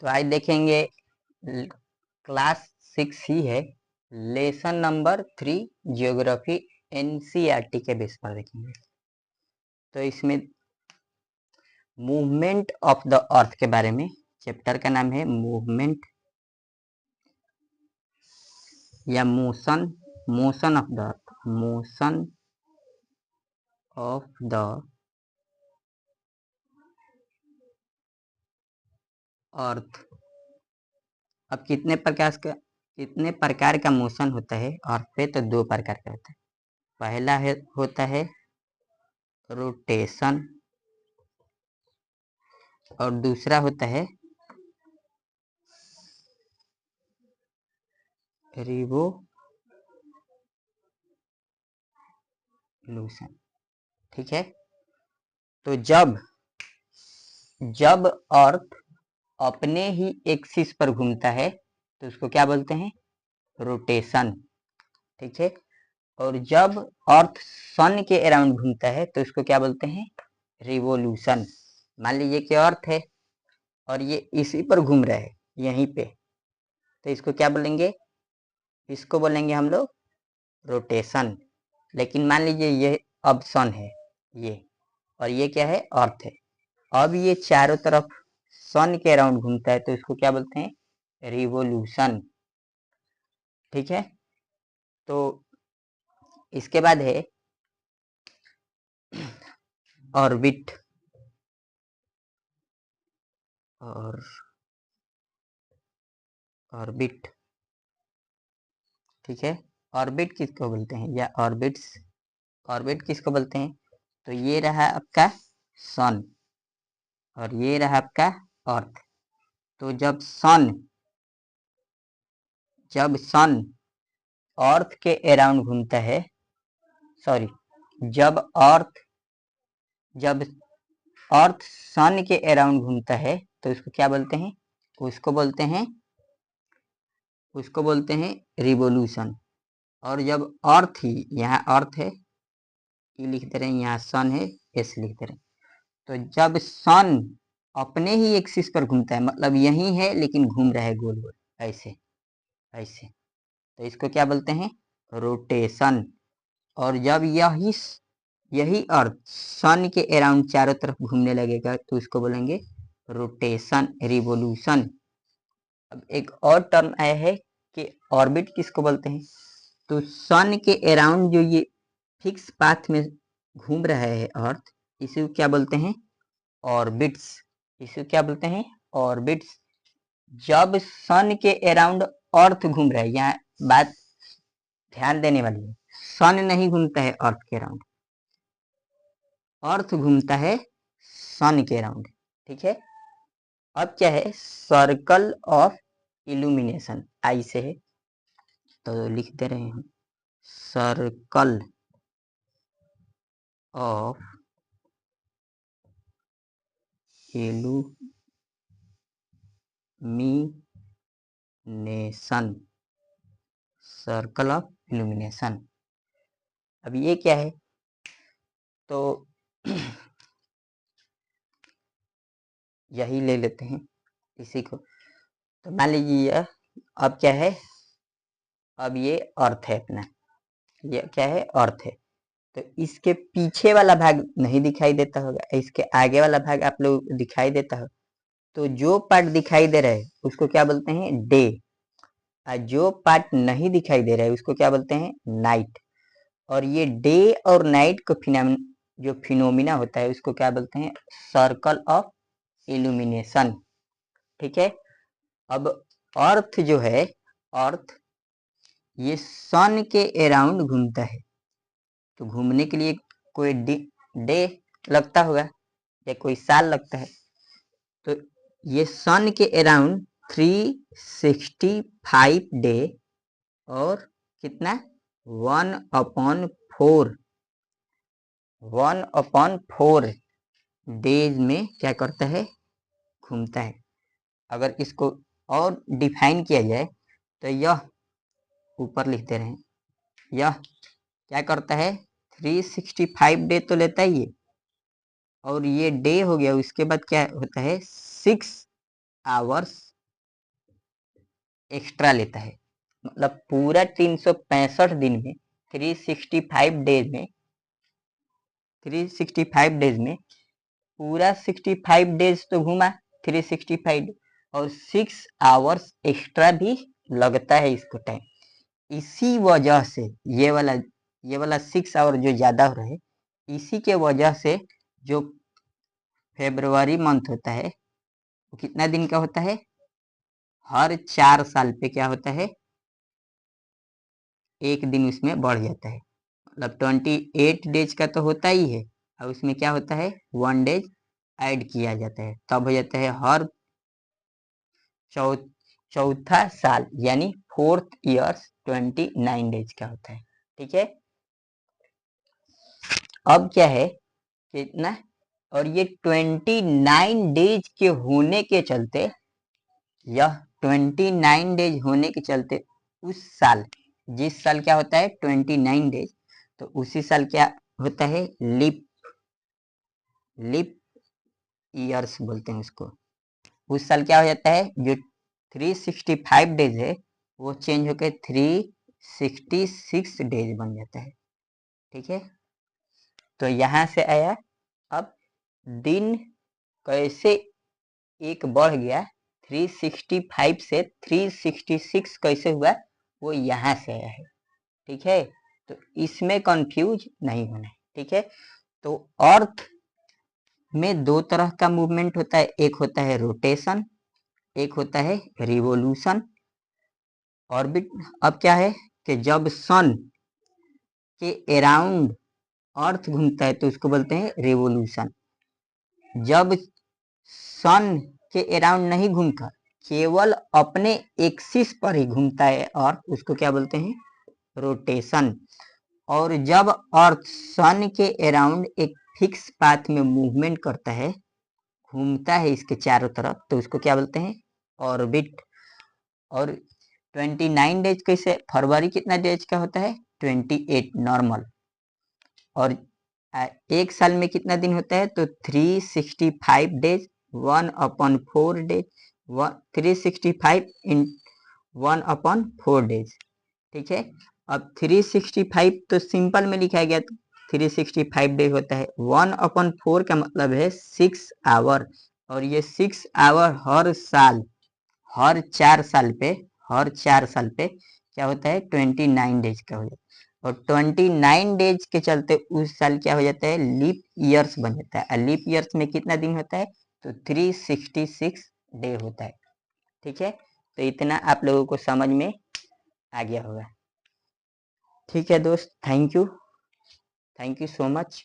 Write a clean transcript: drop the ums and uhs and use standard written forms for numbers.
तो आज देखेंगे क्लास 6 ही है, लेसन नंबर 3 जियोग्राफी एनसीईआरटी के बेस पर देखेंगे। तो इसमें मूवमेंट ऑफ द अर्थ के बारे में, चैप्टर का नाम है मूवमेंट या motion of the earth, motion of the earth. अब कितने प्रकार का मोशन होता है अर्थ पे? तो 2 प्रकार का होता है। पहला होता है रोटेशन और दूसरा होता है रिवोल्यूशन। ठीक है, तो जब अर्थ अपने ही एक्सिस पर घूमता है तो उसको क्या बोलते हैं? रोटेशन। ठीक है, और जब अर्थ सन के अराउंड घूमता है तो इसको क्या बोलते हैं? रिवोल्यूशन। मान लीजिए कि अर्थ है और ये इसी पर घूम रहा है यहीं पे, तो इसको क्या बोलेंगे? इसको बोलेंगे हम लोग रोटेशन। लेकिन मान लीजिए ये अब सन है ये, और ये क्या है? अर्थ है। अब ये चारों तरफ सन के अराउंड घूमता है तो इसको क्या बोलते हैं? रिवोल्यूशन। ठीक है, तो इसके बाद है ऑर्बिट। और ऑर्बिट, ठीक है, ऑर्बिट किसको बोलते हैं या ऑर्बिट किसको बोलते हैं? तो ये रहा आपका सन और ये रहा आपका अर्थ। तो जब सन अर्थ के अराउंड घूमता है, सॉरी, जब अर्थ सन के अराउंड घूमता है तो इसको क्या बोलते हैं? उसको बोलते हैं रिवोल्यूशन। और जब अर्थ ही, यहाँ अर्थ है ई लिख दे रहे हैं, यहाँ सन है एस लिख दे रहे हैं, तो जब सन अपने ही एक्सिस पर घूमता है, मतलब यही है लेकिन घूम रहा है गोल गोल ऐसे, तो इसको क्या बोलते हैं? रोटेशन। और जब यही अर्थ सन के अराउंड चारों तरफ घूमने लगेगा तो इसको बोलेंगे रोटेशन, रिवोल्यूशन। अब एक और टर्म आया है कि ऑर्बिट किसको बोलते हैं? तो सन के अराउंड जो ये फिक्स पाथ में घूम रहा है अर्थ, इसे क्या बोलते हैं? ऑर्बिट्स। इसे क्या बोलते हैं? ऑर्बिट्स। जब सन के अराउंड अर्थ घूम रहा है, यहाँ बात ध्यान देने वाली है, सन नहीं घूमता है अर्थ के अराउंड, अर्थ घूमता है सन के अराउंड। ठीक है, अब क्या है? सर्कल ऑफ इल्यूमिनेशन, आई से है तो लिख दे रहे हैं circle of illumination, circle of illumination. अब ये क्या है? तो यही ले लेते हैं इसी को। तो मान लीजिए अब क्या है? अब ये अर्थ है अपना, ये क्या है? अर्थ है। तो इसके पीछे वाला भाग नहीं दिखाई देता होगा, इसके आगे वाला भाग आप लोग दिखाई देता हो। तो जो पार्ट दिखाई दे रहा है उसको क्या बोलते हैं? डे। और जो पार्ट नहीं दिखाई दे रहा है उसको क्या बोलते हैं? नाइट। और ये डे और नाइट को जो फिनोमिना होता है उसको क्या बोलते हैं? Circle of illumination. ठीक है, अब अर्थ जो है, अर्थ ये सन के अराउंड घूमता है, तो घूमने के लिए कोई डे लगता होगा या कोई साल लगता है। तो ये सन के अराउंड 365 डे और कितना? 1/4 डेज में क्या करता है? घूमता है। अगर इसको और डिफाइन किया जाए तो यह ऊपर लिख दे रहे हैं, यह क्या करता है? 365 डे तो लेता ही है, और ये डे हो गया, उसके बाद क्या होता है? 6 आवर्स एक्स्ट्रा लेता है। मतलब पूरा 365 दिन में 365 डेज में 365 डेज में पूरा 65 डेज तो घूमा 365 और 6 आवर्स एक्स्ट्रा भी लगता है इसको टाइम। इसी वजह से ये वाला 6 आवर जो ज्यादा हो रहा है, इसी के वजह से जो फेब्रुवरी मंथ होता है वो कितना दिन का होता है, हर 4 साल पे क्या होता है, एक दिन उसमें बढ़ जाता है। मतलब 28 डेज का तो होता ही है और उसमें क्या होता है 1 डेज ऐड किया जाता है, तब हो जाता है हर चौथा साल यानी 4th ईयर्स 29 डेज का होता है। ठीक है, अब क्या है कितना, और ये 29 डेज के होने के चलते, यह 29 डेज होने के चलते उस साल, जिस साल क्या होता है 29 डेज, तो उसी साल क्या होता है लिप ईयर्स बोलते हैं उसको। उस साल क्या हो जाता है जो 365 डेज है वो चेंज होकर 366 डेज बन जाता है। ठीक है, तो यहां से आया। अब दिन कैसे एक बढ़ गया 365 से 366 कैसे हुआ, वो यहां से आया है। ठीक है, तो इसमें कंफ्यूज नहीं होना है। ठीक है, तो अर्थ में दो तरह का मूवमेंट होता है, एक होता है रोटेशन, एक होता है रिवोल्यूशन, ऑर्बिट। अब क्या है कि जब सन के अराउंड अर्थ घूमता है तो उसको बोलते हैं रिवोल्यूशन। जब सन के अराउंड नहीं घूमकर केवल अपने एक्सिस पर ही घूमता है अर्थ, उसको क्या बोलते हैं रोटेशन। और जब अर्थ सन के अराउंड एक फिक्स पाथ में मूवमेंट करता है, घूमता है इसके चारों तरफ, तो उसको क्या बोलते हैं ऑर्बिट। और 29 डेज कैसे, फरवरी कितना डेज का होता है 28 नॉर्मल, और एक साल में कितना दिन होता है तो 365 डेज 1/4 डेज, 365 इन 1/4 डेज। ठीक है, अब 365 तो सिंपल में लिखा गया, तो 365 डेज होता है, 1/4 का मतलब है 6 आवर, और ये 6 आवर हर साल, हर 4 साल पे, हर 4 साल पे क्या होता है 29 डेज का हो जाता है। और 29 डेज के चलते उस साल क्या हो जाता है लीप ईयर्स बन जाता है। लीप ईयर्स में कितना दिन होता है तो 366 डे होता है। ठीक है, तो इतना आप लोगों को समझ में आ गया होगा। ठीक है दोस्त, थैंक यू सो मच।